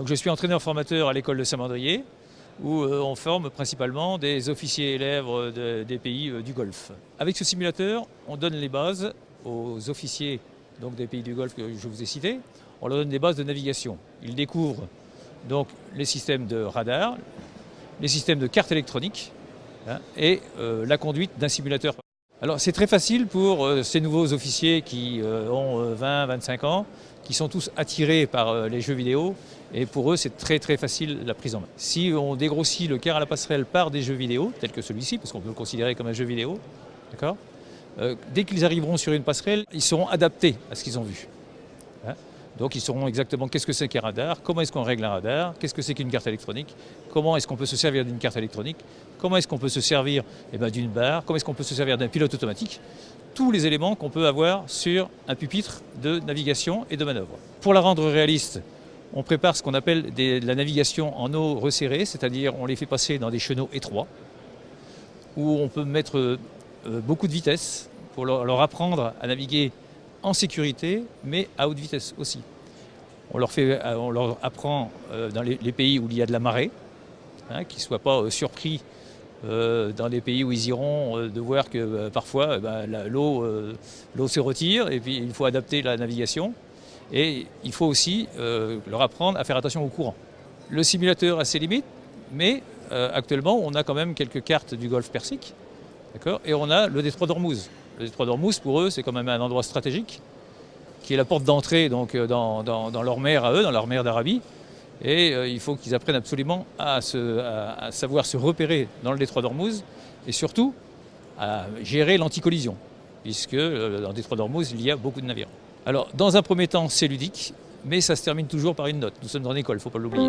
Donc je suis entraîneur-formateur à l'école de Saint-Mandrier, où on forme principalement des officiers élèves des pays du Golfe. Avec ce simulateur, on donne les bases aux officiers donc, des pays du Golfe que je vous ai cités. On leur donne des bases de navigation. Ils découvrent donc les systèmes de radar, les systèmes de cartes électroniques et la conduite d'un simulateur. Alors c'est très facile pour ces nouveaux officiers qui ont 20-25 ans, qui sont tous attirés par les jeux vidéo, et pour eux c'est très facile la prise en main. Si on dégrossit le quart à la passerelle par des jeux vidéo, tels que celui-ci, parce qu'on peut le considérer comme un jeu vidéo, d'accord, dès qu'ils arriveront sur une passerelle, ils seront adaptés à ce qu'ils ont vu. Donc ils sauront exactement qu'est-ce que c'est qu'un radar, comment est-ce qu'on règle un radar, qu'est-ce que c'est qu'une carte électronique, comment est-ce qu'on peut se servir d'une carte électronique, comment est-ce qu'on peut se servir d'une barre, comment est-ce qu'on peut se servir d'un pilote automatique, tous les éléments qu'on peut avoir sur un pupitre de navigation et de manœuvre. Pour la rendre réaliste, on prépare ce qu'on appelle de la navigation en eau resserrée, c'est-à-dire on les fait passer dans des chenaux étroits, où on peut mettre beaucoup de vitesse pour leur apprendre à naviguer en sécurité, mais à haute vitesse aussi. On leur apprend dans les pays où il y a de la marée, qu'ils ne soient pas surpris dans les pays où ils iront de voir que parfois l'eau se retire et puis il faut adapter la navigation. Et il faut aussi leur apprendre à faire attention au courant. Le simulateur a ses limites, mais actuellement on a quand même quelques cartes du Golfe Persique, d'accord, et on a le détroit d'Ormuz. Le détroit d'Ormuz, pour eux, c'est quand même un endroit stratégique, qui est la porte d'entrée donc, dans leur mer à eux, dans leur mer d'Arabie. Et il faut qu'ils apprennent absolument à savoir se repérer dans le détroit d'Ormuz et surtout à gérer l'anticollision, puisque dans le détroit d'Ormuz, il y a beaucoup de navires. Alors, dans un premier temps, c'est ludique, mais ça se termine toujours par une note. Nous sommes dans une école, il ne faut pas l'oublier.